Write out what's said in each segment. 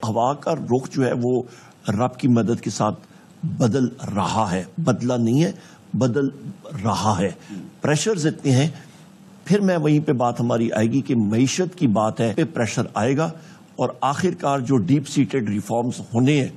ہوا کا رخ جو ہے وہ رب کی مدد کے ساتھ بدل رہا ہے، بدلا نہیں ہے، بدل رہا ہے۔ پریشرز اتنے ہیں، پھر میں وہیں پہ بات ہماری آئے گی کہ معیشت کی بات ہے، پہ پریشر آئے گا اور آخر کار جو ڈیپ سیٹڈ ریفارمز ہونے ہیں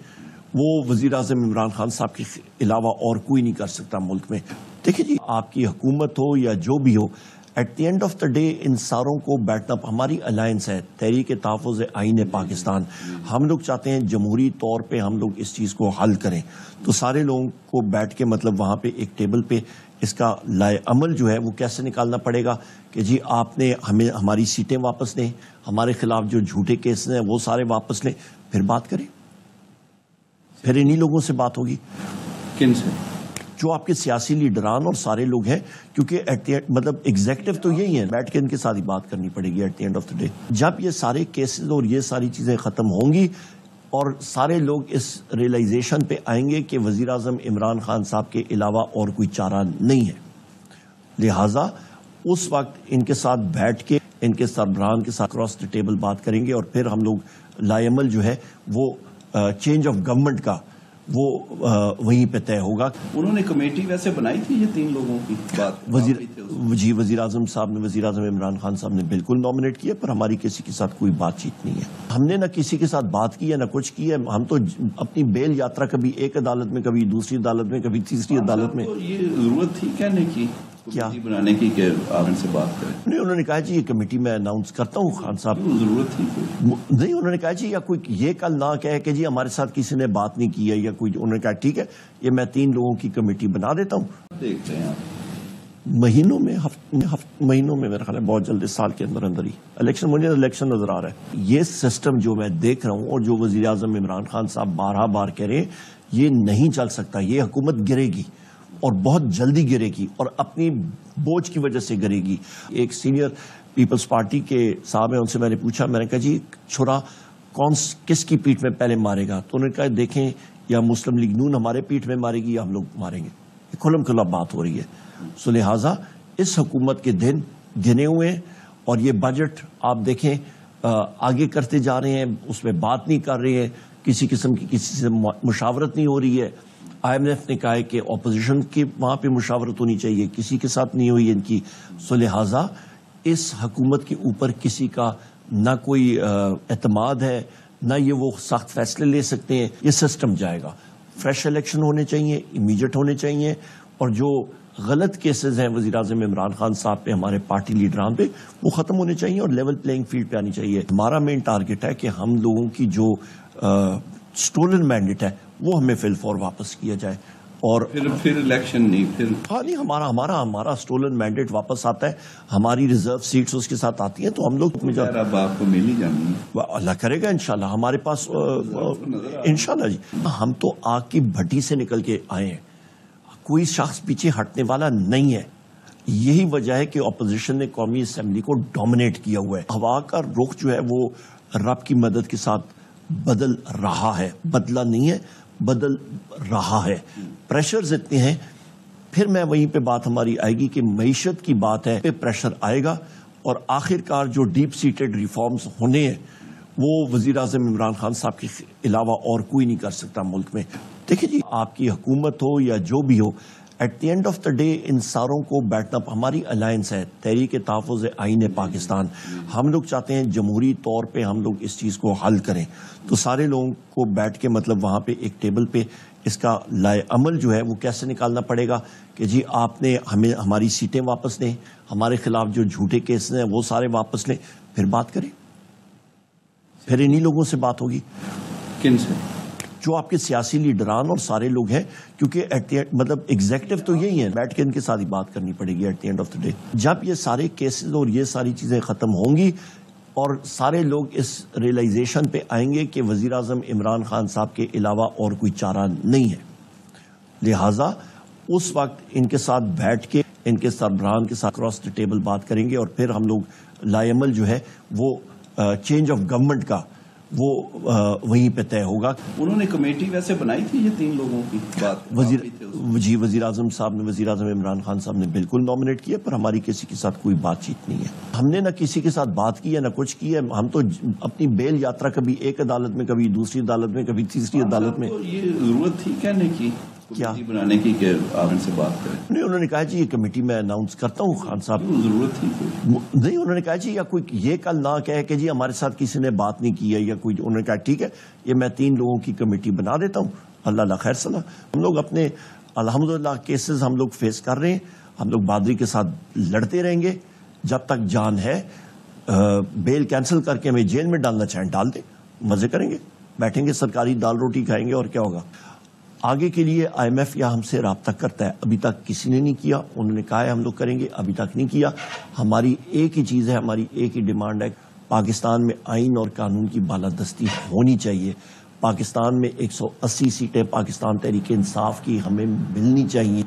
وہ وزیر اعظم عمران خان صاحب کے علاوہ اور کوئی نہیں کر سکتا ملک میں۔ دیکھیں جی، آپ کی حکومت ہو یا جو بھی ہو، at the end of the day ان ساروں کو بیٹھنا، ہماری الائنس ہے تحریک تحفظ آئین پاکستان، ہم لوگ چاہتے ہیں جمہوری طور پہ ہم لوگ اس چیز کو حل کریں، تو سارے لوگوں کو بیٹھ کے مطلب وہاں پہ ایک ٹیبل پہ اس کا لائے عمل جو ہے وہ کیسے نکالنا پڑے گا کہ جی آپ نے ہمیں ہماری سیٹیں واپس لیں، ہمارے خلاف جو جھوٹے کیسز ہیں وہ سارے واپس لیں، پھر بات کریں، پھر انہی لوگوں سے بات ہوگی۔ کن سے؟ جو آپ کے سیاسی لیڈران اور سارے لوگ ہیں، کیونکہ مطلب ایگزیکٹو تو یہی ہیں، بیٹھ کے ان کے ساتھ ہی بات کرنی پڑے گی at the end of the day. جب یہ سارے کیسز اور یہ ساری چیزیں ختم ہوں گی اور سارے لوگ اس ریئلائزیشن پہ آئیں گے کہ وزیر اعظم عمران خان صاحب کے علاوہ اور کوئی چارہ نہیں ہے، لہٰذا اس وقت ان کے ساتھ بیٹھ کے ان کے سربراہان کے ساتھ کراس دی ٹیبل بات کریں گے اور پھر ہم لوگ لائے عمل جو ہے وہ چینج آف گورنمنٹ کا وہ وہیں پہ طے ہوگا۔ انہوں نے کمیٹی ویسے بنائی تھی یہ تین لوگوں کی بات؟ وزیر اعظم صاحب نے، وزیر اعظم عمران خان صاحب نے بالکل نامنیٹ کیا، پر ہماری کسی کے ساتھ کوئی بات چیت نہیں ہے۔ ہم نے نہ کسی کے ساتھ بات کی ہے نہ کچھ کی ہے، ہم تو اپنی بیل یاترا کبھی ایک عدالت میں، کبھی دوسری عدالت میں، کبھی تیسری عدالت میں۔ یہ ضرورت تھی کہنے کی، کیا بنانے کی کہ آپ ان سے بات کریں؟ نہیں، انہوں نے کہا جی یہ کمیٹی میں اناؤنس کرتا ہوں خان صاحب۔ ضرورت تھی نہیں، انہوں نے کہا جی یا کوئی یہ کل نہ کہے کہ جی ہمارے ساتھ کسی نے بات نہیں کی ہے یا کوئی، انہوں نے کہا ٹھیک ہے یہ میں 3 لوگوں کی کمیٹی بنا دیتا ہوں، دیکھتے ہیں مہینوں میں، مہینوں میں، میرا خیال ہے بہت جلد، اس سال کے اندر اندر ہی الیکشن، مجھے الیکشن نظر آ رہا ہے۔ یہ سسٹم جو میں دیکھ رہا ہوں اور جو وزیر اعظم عمران خان صاحب بار کہہ رہے ہیں، یہ نہیں چل سکتا، یہ حکومت گرے گی اور بہت جلدی گرے گی اور اپنی بوجھ کی وجہ سے گرے گی۔ ایک سینئر پیپلز پارٹی کے صاحب ہیں، ان سے میں نے پوچھا، میں نے کہا جی چھرا کس کی پیٹھ میں پہلے مارے گا؟ تو انہوں نے کہا دیکھیں یا مسلم لیگ نون ہمارے پیٹھ میں مارے گی یا ہم لوگ ماریں گے، یہ کھلم کھلا بات ہو رہی ہے۔ سو لہٰذا اس حکومت کے دن گنے ہوئے ہیں اور یہ بجٹ آپ دیکھیں آگے کرتے جا رہے ہیں، اس میں بات نہیں کر رہے ہیں، کسی قسم کی کسی سے مشاورت نہیں ہو رہی ہے۔ آئی ایم ایف نے کہا ہے کہ اپوزیشن کی وہاں پہ مشاورت ہونی چاہیے، کسی کے ساتھ نہیں ہوئی ان کی۔ سو لہٰذا اس حکومت کے اوپر کسی کا نہ کوئی اعتماد ہے، نہ یہ وہ سخت فیصلے لے سکتے ہیں۔ یہ سسٹم جائے گا، فریش الیکشن ہونے چاہیے، امیڈیٹ ہونے چاہیے، اور جو غلط کیسز ہیں وزیر اعظم عمران خان صاحب پہ، ہمارے پارٹی لیڈران پہ، وہ ختم ہونے چاہیے اور لیول پلینگ فیلڈ پہ آنی چاہیے۔ ہمارا مین ٹارگٹ ہے کہ ہم لوگوں کی جو سٹولن مینڈیٹ ہے وہ ہمیں فل فور واپس کیا جائے، اور پھر الیکشن نہیں، پھر ہاں نہیں، ہمارا سٹولن مینڈیٹ واپس آتا ہے، ہماری ریزرو سیٹس اس کے ساتھ آتی ہیں، تو ہم لوگ اب آپ کو مل ہی جانی ہے، اللہ کرے گا انشاءاللہ ہمارے پاس انشاءاللہ جی۔ ہم تو آگ کی بھٹی سے نکل کے آئے ہیں، کوئی شخص پیچھے ہٹنے والا نہیں ہے۔ یہی وجہ ہے کہ اپوزیشن نے قومی اسمبلی کو ڈومینیٹ کیا ہوا ہے۔ ہوا کا رخ جو ہے وہ رب کی مدد کے ساتھ بدل رہا ہے، بدلا نہیں ہے، بدل رہا ہے۔ پریشرز اتنے ہیں، پھر میں وہیں پہ بات ہماری آئے گی کہ معیشت کی بات ہے، پہ پریشر آئے گا اور آخر کار جو ڈیپ سیٹڈ ریفارمز ہونے ہیں وہ وزیر اعظم عمران خان صاحب کے علاوہ اور کوئی نہیں کر سکتا ملک میں۔ دیکھیں جی، آپ کی حکومت ہو یا جو بھی ہو، at the end of the day ان ساروں کو بیٹھنا، ہماری الائنس ہے تحریک تحفظ آئین پاکستان، ہم لوگ چاہتے ہیں جمہوری طور پہ ہم لوگ اس چیز کو حل کریں، تو سارے لوگوں کو بیٹھ کے مطلب وہاں پہ ایک ٹیبل پہ اس کا لائے عمل جو ہے وہ کیسے نکالنا پڑے گا کہ جی آپ نے ہمیں ہماری سیٹیں واپس لیں، ہمارے خلاف جو جھوٹے کیسز ہیں وہ سارے واپس لیں، پھر بات کریں، پھر انہی لوگوں سے بات ہوگی۔ کن سے؟ جو آپ کے سیاسی لیڈران اور سارے لوگ ہیں، کیونکہ مطلب ایگزیکٹو تو یہی ہیں، بیٹھ کے ان کے ساتھ ہی بات کرنی پڑے گی at the end of the day. جب یہ سارے کیسز اور یہ ساری چیزیں ختم ہوں گی اور سارے لوگ اس ریئلائزیشن پہ آئیں گے کہ وزیر اعظم عمران خان صاحب کے علاوہ اور کوئی چارہ نہیں ہے، لہٰذا اس وقت ان کے ساتھ بیٹھ کے ان کے سربراہان کے ساتھ کراس دی ٹیبل بات کریں گے اور پھر ہم لوگ لائے عمل جو ہے وہ چینج آف گورنمنٹ کا وہ وہیں پہ طے ہوگا. انہوں نے کمیٹی ویسے بنائی تھی یہ 3 لوگوں کی بات وزیر اعظم صاحب نے, وزیر اعظم عمران خان صاحب نے بالکل نامنیٹ کیا, پر ہماری کسی کے ساتھ کوئی بات چیت نہیں ہے. ہم نے نہ کسی کے ساتھ بات کی ہے نہ کچھ کی ہے. ہم تو اپنی بیل یاترا کبھی ایک عدالت میں, کبھی دوسری عدالت میں, کبھی تیسری عدالت میں. یہ ضرورت تھی کہنے کی, کیا بنانے کی کہ آپ ان سے بات کریں؟ نہیں, انہوں نے کہا جی یہ کمیٹی میں اناؤنس کرتا ہوں. خان صاحب ضرورت تھی نہیں, انہوں نے کہا جی یا کوئی یہ کل نہ کہے کہ جی ہمارے ساتھ کسی نے بات نہیں کی ہے یا کوئی. انہوں نے کہا ٹھیک ہے یہ میں 3 لوگوں کی کمیٹی بنا دیتا ہوں, اللہ خیر صلاح. ہم لوگ اپنے الحمدللہ کیسز ہم لوگ فیس کر رہے ہیں. ہم لوگ بہادری کے ساتھ لڑتے رہیں گے جب تک جان ہے. بیل کینسل کر کے ہمیں جیل میں ڈالنا چاہیں ڈال دیں, مزے کریں گے, بیٹھیں گے, سرکاری دال روٹی کھائیں گے, اور کیا ہوگا. آگے کے لیے IMF یا ہم سے رابطہ کرتا ہے, ابھی تک کسی نے نہیں کیا. انہوں نے کہا ہے ہم لوگ کریں گے, ابھی تک نہیں کیا. ہماری ایک ہی چیز ہے, ہماری ایک ہی ڈیمانڈ ہے, پاکستان میں آئین اور قانون کی بالادستی ہونی چاہیے. پاکستان میں 180 سیٹیں پاکستان تحریک انصاف کی ہمیں ملنی چاہیے.